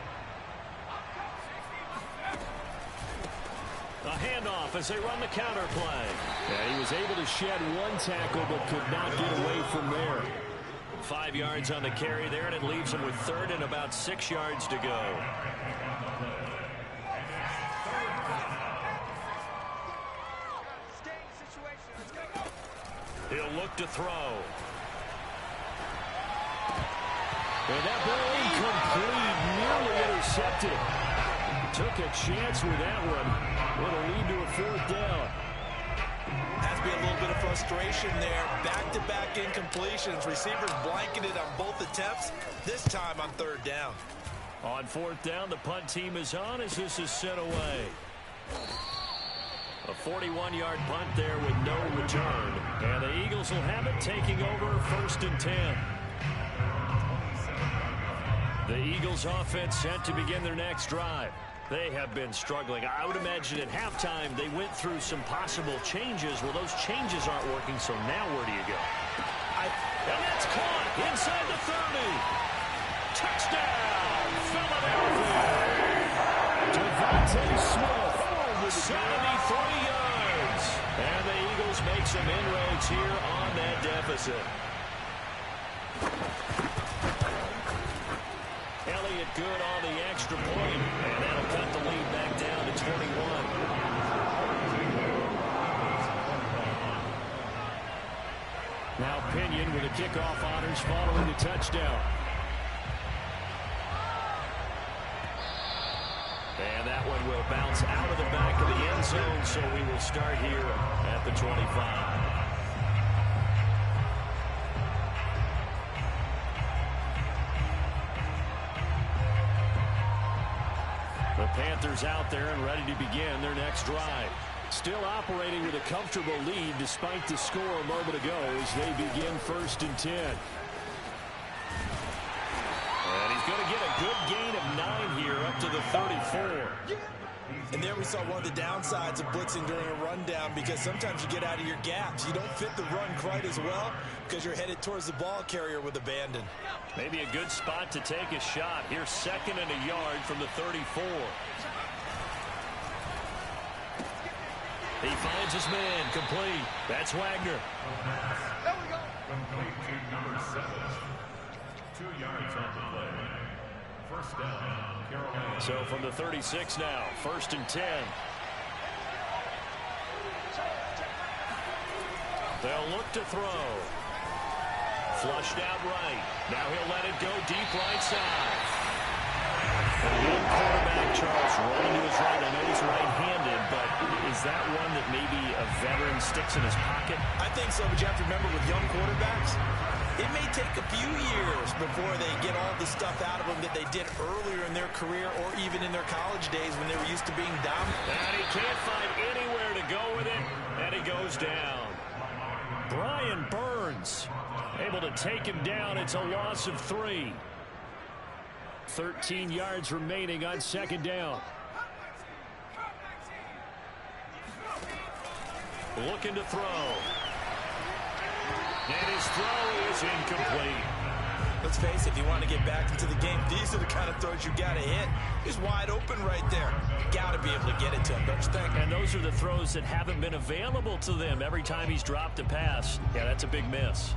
[SPEAKER 1] A handoff as they run the counter play. Yeah, he was able to shed one tackle but could not get away from there. 5 yards on the carry there, and it leaves him with 3rd and about 6 yards to go. He'll look to throw. And that ball incomplete, nearly intercepted. Took a chance with that one. It'll lead to a 4th down.
[SPEAKER 6] Has to be a little bit of frustration there. Back-to-back incompletions. Receivers blanketed on both attempts, this time on 3rd down.
[SPEAKER 1] On 4th down, the punt team is on as this is sent away. A 41-yard punt there with no return. And the Eagles will have it, taking over 1st and 10. The Eagles offense set to begin their next drive. They have been struggling. I would imagine at halftime they went through some possible changes. Well, those changes aren't working, so now where do you go? And that's caught inside the 30. Touchdown, Philadelphia. Devontae Smith, 73 yards. And the Eagles make some inroads here on that deficit. Elliott good on the extra point, and that'll cut the lead back down to 21. Now Pinion with the kickoff honors following the touchdown. And that one will bounce out of the back of the end zone, so we will start here at the 25. The Panthers out there and ready to begin their next drive. Still operating with a comfortable lead despite the score a moment ago as they begin 1st and 10. And he's going to get a good gain of 9 here up to the 34.
[SPEAKER 6] And there we saw one of the downsides of blitzing during a rundown, because sometimes you get out of your gaps. You don't fit the run quite as well because you're headed towards the ball carrier with abandon.
[SPEAKER 1] Maybe a good spot to take a shot. Here's 2nd and a yard from the 34. He finds his man, complete. That's Wagner.
[SPEAKER 3] There we go.
[SPEAKER 4] Complete to number 7. 2 yards on the play. 1st down, Carolina.
[SPEAKER 1] So from the 36 now, 1st and 10. They'll look to throw. Flushed out right. Now he'll let it go deep right side. The young quarterback, Charles, rolling to his right. I know he's right-handed, but is that one that maybe a veteran sticks in his pocket?
[SPEAKER 6] I think so, but you have to remember with young quarterbacks, it may take a few years before they get all the stuff out of them that they did earlier in their career or even in their college days when they were used to being dominant.
[SPEAKER 1] And he can't find anywhere to go with it, and he goes down. Brian Burns able to take him down. It's a loss of 3. 13 yards remaining on 2nd down. Looking to throw. And his throw is incomplete.
[SPEAKER 6] Let's face it, if you want to get back into the game, these are the kind of throws you got to hit. He's wide open right there. Got to be able to get it to him, don't you think?
[SPEAKER 1] And those are the throws that haven't been available to them every time he's dropped a pass. Yeah, that's a big miss.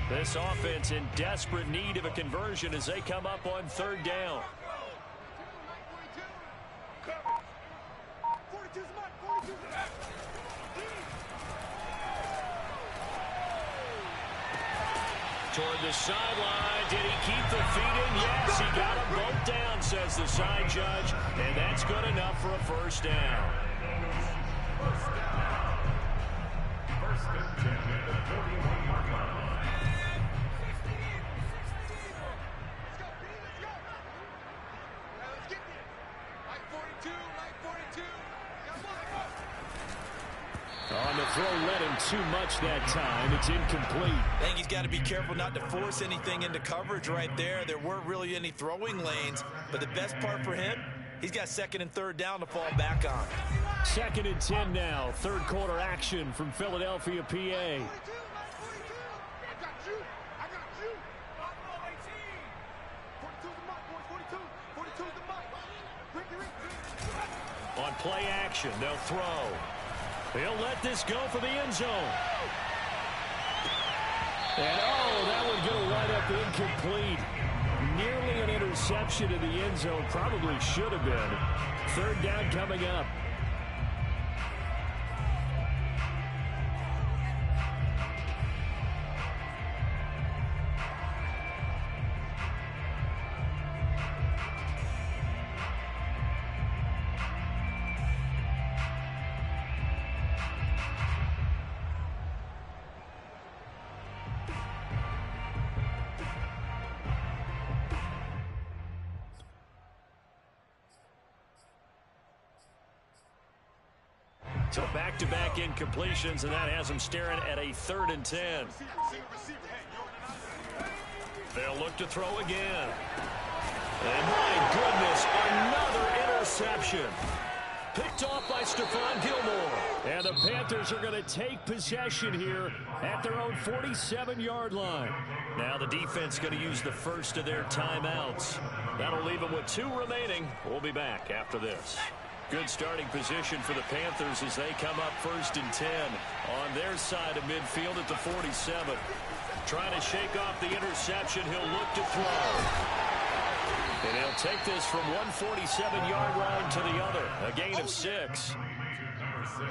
[SPEAKER 1] This offense in desperate need of a conversion as they come up on third down. Toward the sideline. Did he keep the feet in? Yes, he got them both down, says the side judge. And that's good enough for a first down.
[SPEAKER 4] First and 10 at the 41-yard line.
[SPEAKER 1] On the throw, led him too much that time. It's incomplete.
[SPEAKER 2] I think he's got to be careful not to force anything into coverage right there. There weren't really any throwing lanes, but the best part for him, he's got second and third down to fall back on.
[SPEAKER 1] Second and 10 now. Third quarter action from Philadelphia, PA. On play action, they'll throw. He'll let this go for the end zone. And that would go right up incomplete. Nearly an interception in the end zone. Probably should have been. Third down coming up. So back-to-back incompletions, and that has them staring at a 3rd and 10. They'll look to throw again. And my goodness, another interception. Picked off by Stephon Gilmore. And the Panthers are going to take possession here at their own 47-yard line. Now the defense going to use the first of their timeouts. That'll leave them with 2 remaining. We'll be back after this. Good starting position for the Panthers as they come up 1st and 10 on their side of midfield at the 47. Trying to shake off the interception. He'll look to throw. And he'll take this from one 47-yard line to the other. A gain of 6.
[SPEAKER 4] Number 6.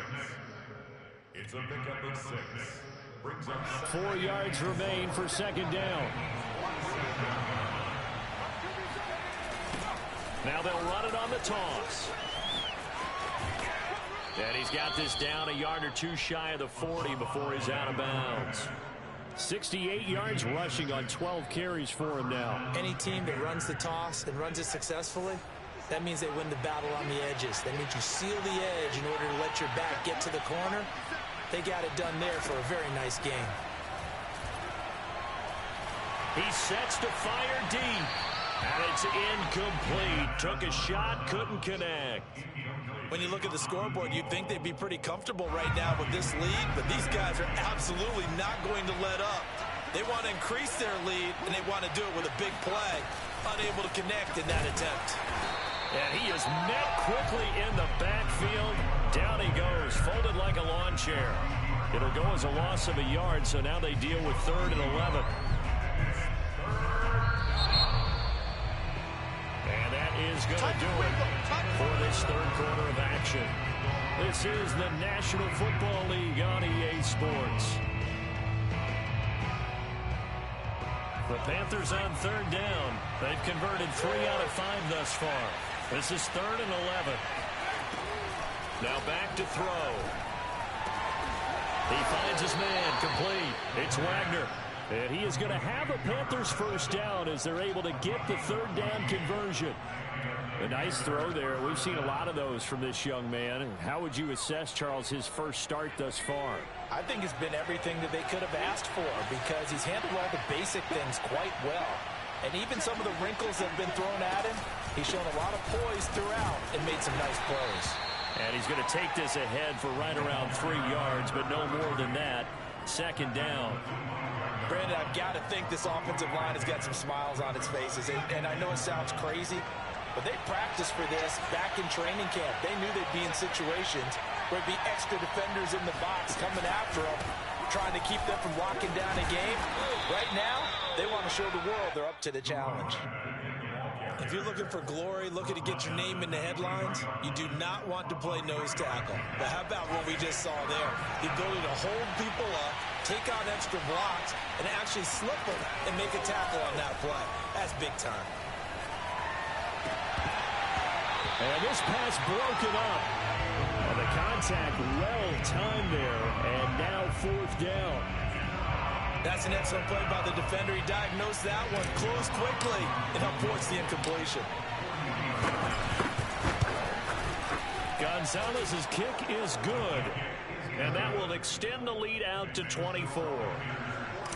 [SPEAKER 4] It's a pickup of 6. Brings up
[SPEAKER 1] 4 yards remain for 2nd down. Now they'll run it on the toss. And he's got this down a yard or 2 shy of the 40 before he's out of bounds. 68 yards rushing on 12 carries for him now.
[SPEAKER 2] Any team that runs the toss and runs it successfully, that means they win the battle on the edges. That means you seal the edge in order to let your back get to the corner. They got it done there for a very nice game.
[SPEAKER 1] He sets to fire deep. And it's incomplete. Took a shot, couldn't connect.
[SPEAKER 2] When you look at the scoreboard, you'd think they'd be pretty comfortable right now with this lead, but these guys are absolutely not going to let up. They want to increase their lead, and they want to do it with a big play. Unable to connect in that attempt.
[SPEAKER 1] And he is met quickly in the backfield. Down he goes, folded like a lawn chair. It'll go as a loss of a yard, so now they deal with 3rd and 11. And that is going to do it for this 3rd quarter of action. This is the National Football League on EA Sports. The Panthers on 3rd down. They've converted 3 out of 5 thus far. This is 3rd and 11. Now back to throw. He finds his man, complete. It's Wagner. And he is going to have a Panthers first down as they're able to get the 3rd down conversion. A nice throw there. We've seen a lot of those from this young man. How would you assess, Charles, his first start thus far?
[SPEAKER 6] I think it's been everything that they could have asked for because he's handled all the basic things quite well. And even some of the wrinkles that have been thrown at him, he's shown a lot of poise throughout and made some nice plays.
[SPEAKER 1] And he's going to take this ahead for right around 3 yards, but no more than that. 2nd down.
[SPEAKER 6] Brandon, I've got to think this offensive line has got some smiles on its faces. And I know it sounds crazy, but they practiced for this back in training camp. They knew they'd be in situations where it'd be extra defenders in the box coming after them, trying to keep them from locking down a game. Right now, they want to show the world they're up to the challenge.
[SPEAKER 2] If you're looking for glory, looking to get your name in the headlines, you do not want to play nose tackle. But how about what we just saw there? The ability to hold people up, take out extra blocks, and actually slip them and make a tackle on that play. That's big time.
[SPEAKER 1] And this pass broken up. And the contact well timed there, and now fourth down.
[SPEAKER 2] That's an excellent play by the defender. He diagnosed that one, closed quickly, and upwards the incompletion.
[SPEAKER 1] Gonzalez's kick is good, and that will extend the lead out to 24.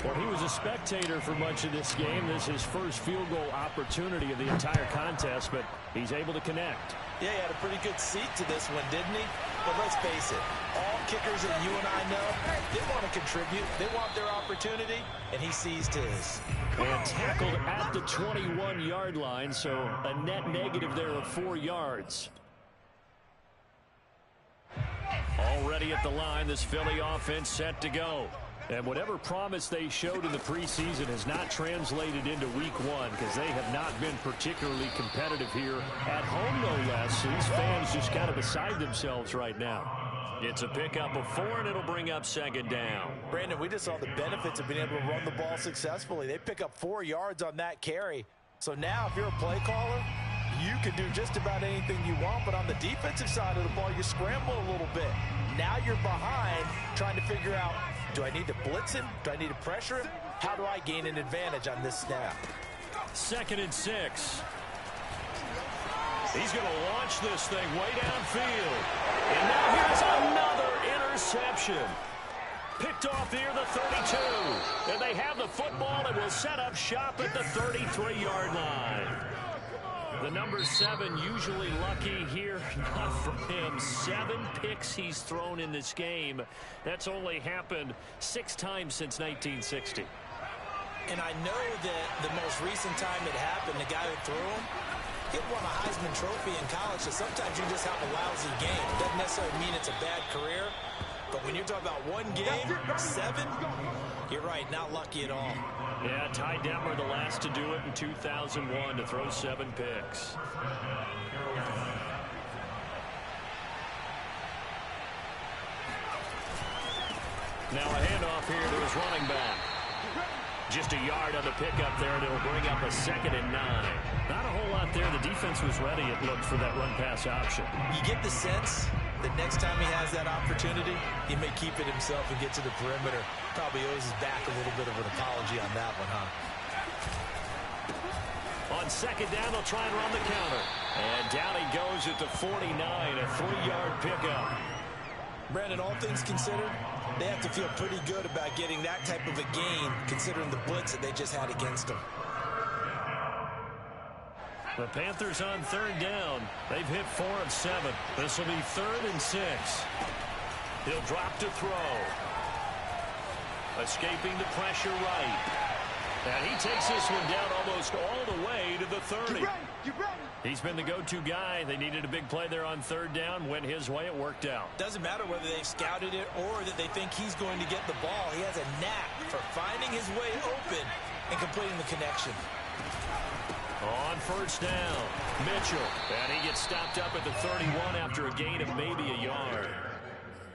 [SPEAKER 1] Well, he was a spectator for much of this game. This is his first field goal opportunity of the entire contest, but he's able to connect.
[SPEAKER 2] Yeah, he had a pretty good seat to this one, didn't he? But let's face it, all kickers that you and I know, they want to contribute. They want their opportunity, and he seized his.
[SPEAKER 1] And tackled at the 21-yard line, so a net negative there of 4 yards. Already at the line, this Philly offense set to go. And whatever promise they showed in the preseason has not translated into week one because they have not been particularly competitive here at home, no less. These fans just kind of beside themselves right now. It's a pickup of 4, and it'll bring up second down.
[SPEAKER 6] Brandon, we just saw the benefits of being able to run the ball successfully. They pick up 4 yards on that carry. So now if you're a play caller, you can do just about anything you want, but on the defensive side of the ball, you scramble a little bit. Now you're behind trying to figure out, do I need to blitz him? Do I need to pressure him? How do I gain an advantage on this snap?
[SPEAKER 1] 2nd and 6. He's going to launch this thing way downfield. And now here's another interception. Picked off near the 32. And they have the football and will set up shop at the 33-yard line. The number 7 usually lucky here, not for him. 7 picks he's thrown in this game. That's only happened 6 times since 1960.
[SPEAKER 2] And I know that the most recent time it happened, the guy who threw him, he won a Heisman Trophy in college, so sometimes you just have a lousy game. Doesn't necessarily mean it's a bad career, but when you're talking about one game, 7, you're right, not lucky at all.
[SPEAKER 1] Yeah, Ty Detmer, the last to do it in 2001, to throw 7 picks. Now a handoff here to his running back. Just a yard on the pickup there, and it'll bring up a 2nd and 9. Not a whole lot there. The defense was ready, it looked, for that run-pass option.
[SPEAKER 2] You get the sense that next time he has that opportunity, he may keep it himself and get to the perimeter. Probably owes his back a little bit of an apology on that one, huh?
[SPEAKER 1] On 2nd down, they'll try and run the counter. And down he goes at the 49, a 3-yard pickup.
[SPEAKER 2] Brandon, all things considered, they have to feel pretty good about getting that type of a gain, considering the blitz that they just had against them.
[SPEAKER 1] The Panthers on 3rd down. They've hit 4 of 7. This will be 3rd and 6. He'll drop to throw. Escaping the pressure right. And he takes this one down almost all the way to the 30. He's been the go-to guy. They needed a big play there on 3rd down. Went his way. It worked out.
[SPEAKER 2] Doesn't matter whether they've scouted it or that they think he's going to get the ball. He has a knack for finding his way open and completing the connection.
[SPEAKER 1] On 1st down, Mitchell. And he gets stopped up at the 31 after a gain of maybe a yard.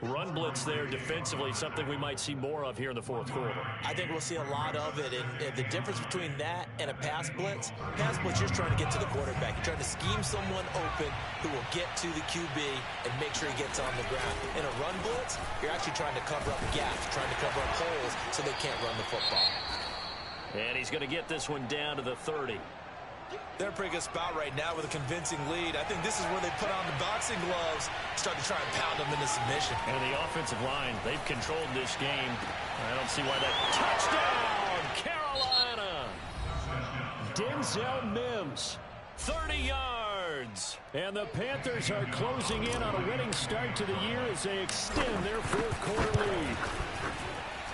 [SPEAKER 1] Run blitz there defensively, something we might see more of here in the 4th quarter.
[SPEAKER 2] I think we'll see a lot of it. And the difference between that and a pass blitz, you're trying to get to the quarterback. You're trying to scheme someone open who will get to the QB and make sure he gets on the ground. In a run blitz, you're actually trying to cover up gaps, trying to cover up holes so they can't run the football.
[SPEAKER 1] And he's going to get this one down to the 30.
[SPEAKER 2] They're in a pretty good spot right now with a convincing lead. I think this is where they put on the boxing gloves, start to try and pound them into submission.
[SPEAKER 1] And the offensive line, they've controlled this game. I don't see why that. Touchdown, Carolina! Denzel Mims, 30 yards. And the Panthers are closing in on a winning start to the year as they extend their 4th quarter lead.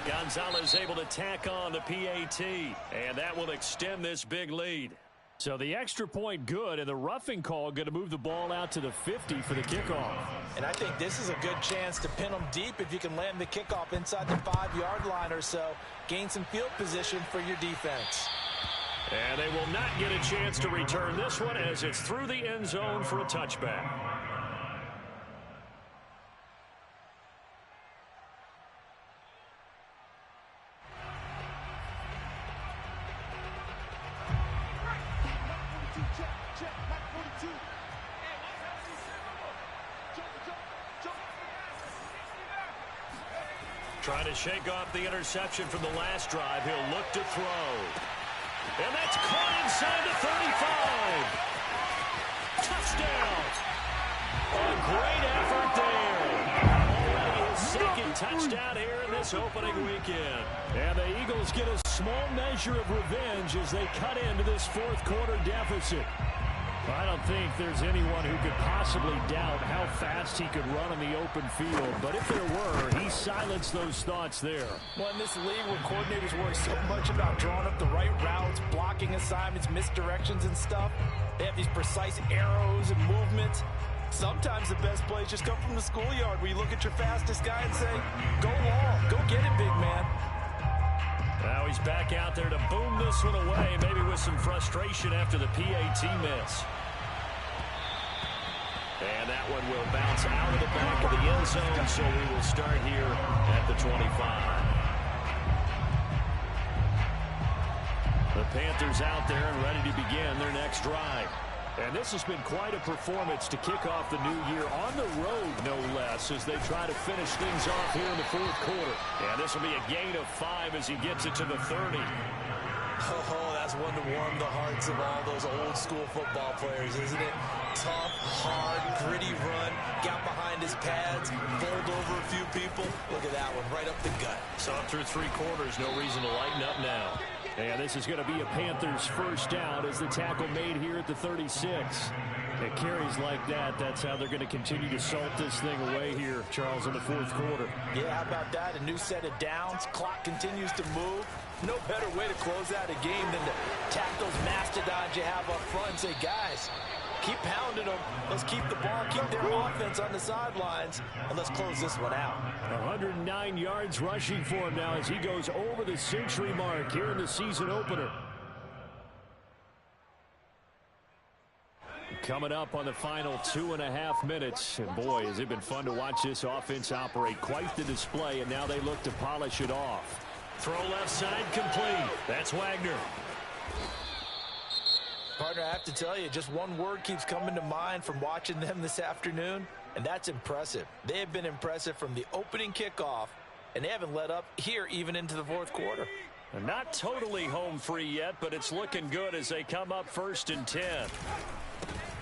[SPEAKER 1] Gonzalez able to tack on the PAT, and that will extend this big lead. So the extra point good, and the roughing call going to move the ball out to the 50 for the kickoff.
[SPEAKER 6] And I think this is a good chance to pin them deep if you can land the kickoff inside the 5-yard line or so. Gain some field position for your defense.
[SPEAKER 1] And they will not get a chance to return this one as it's through the end zone for a touchback. Trying to shake off the interception from the last drive. He'll look to throw. And that's caught inside the 35. Touchdown. A great effort there. Already his second touchdown here in this opening weekend. And the Eagles get a small measure of revenge as they cut into this fourth quarter deficit. I don't think there's anyone who could possibly doubt how fast he could run in the open field. But if there were, he silenced those thoughts there.
[SPEAKER 6] Well, in this league where coordinators worry so much about drawing up the right routes, blocking assignments, misdirections and stuff, they have these precise arrows and movements. Sometimes the best plays just come from the schoolyard where you look at your fastest guy and say, go long, go get it, big man.
[SPEAKER 1] Now he's back out there to boom this one away, maybe with some frustration after the PAT miss. And that one will bounce out of the back of the end zone, so we will start here at the 25. The Panthers out there and ready to begin their next drive. And this has been quite a performance to kick off the new year on the road, no less, as they try to finish things off here in the fourth quarter. And this will be a gain of 5 as he gets it to the 30.
[SPEAKER 2] Oh, that's one to warm the hearts of all those old school football players, isn't it? Tough, hard, gritty run, got behind his pads, bowled over a few people. Look at that one, right up the gut.
[SPEAKER 1] So through 3 quarters, no reason to lighten up now. And this is going to be a Panthers first down as the tackle made here at the 36. It carries like that. That's how they're going to continue to salt this thing away here, Charles, in the fourth quarter.
[SPEAKER 6] Yeah, how about that? A new set of downs. Clock continues to move. No better way to close out a game than to tap those mastodons you have up front and say, guys, keep pounding them. Let's keep the ball, keep their offense on the sidelines, and let's close this one out.
[SPEAKER 1] 109 yards rushing for him now as he goes over the century mark here in the season opener. Coming up on the final 2.5 minutes. And boy, has it been fun to watch this offense operate. Quite the display, and now they look to polish it off. Throw left side complete. That's Wagner.
[SPEAKER 6] Partner, I have to tell you, just one word keeps coming to mind from watching them this afternoon, and that's impressive. They have been impressive from the opening kickoff, and they haven't let up here even into the fourth quarter.
[SPEAKER 1] They're not totally home free yet, but it's looking good as they come up 1st and 10.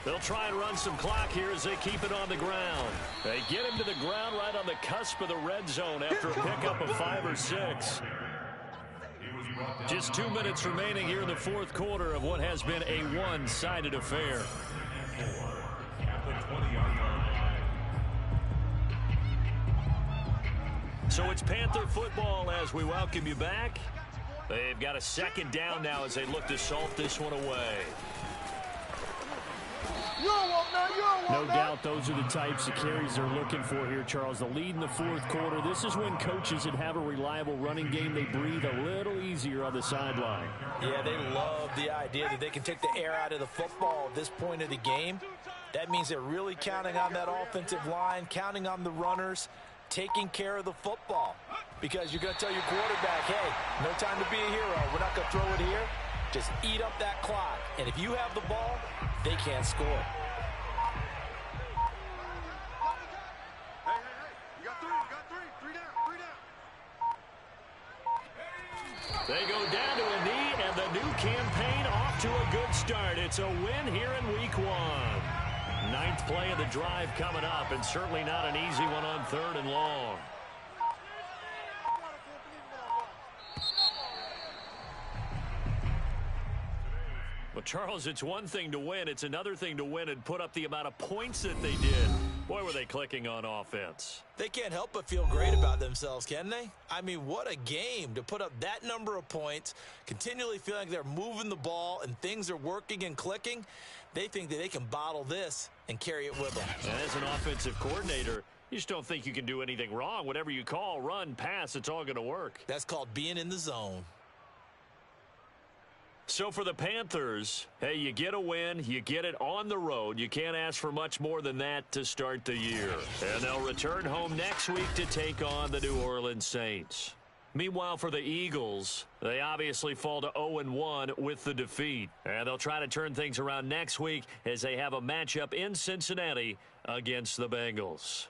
[SPEAKER 1] They'll try and run some clock here as they keep it on the ground. They get him to the ground right on the cusp of the red zone after a pickup of 5 or 6. Just 2 minutes remaining here in the fourth quarter of what has been a one-sided affair. So it's Panther football as we welcome you back. They've got a second down now as they look to salt this one away. No doubt those are the types of carries they're looking for here, Charles. The lead in the fourth quarter. This is when coaches that have a reliable running game, they breathe a little easier on the sideline.
[SPEAKER 6] Yeah, they love the idea that they can take the air out of the football at this point of the game. That means they're really counting on that offensive line, counting on the runners, taking care of the football. Because you're going to tell your quarterback, hey, no time to be a hero. We're not going to throw it here. Just eat up that clock. And if you have the ball, they can't score.
[SPEAKER 3] Hey, you got three down.
[SPEAKER 1] They go down to a knee, and the new campaign off to a good start. It's a win here in week 1. 9th play of the drive coming up, and certainly not an easy one on 3rd and long. Well, Charles, it's one thing to win. It's another thing to win and put up the amount of points that they did. Boy, were they clicking on offense.
[SPEAKER 2] They can't help but feel great about themselves, can they? I mean, what a game to put up that number of points, continually feeling like they're moving the ball and things are working and clicking. They think that they can bottle this and carry it with them.
[SPEAKER 1] And as an offensive coordinator, you just don't think you can do anything wrong. Whatever you call, run, pass, it's all going to work.
[SPEAKER 2] That's called being in the zone.
[SPEAKER 1] So for the Panthers, hey, you get a win, you get it on the road. You can't ask for much more than that to start the year. And they'll return home next week to take on the New Orleans Saints. Meanwhile, for the Eagles, they obviously fall to 0-1 with the defeat. And they'll try to turn things around next week as they have a matchup in Cincinnati against the Bengals.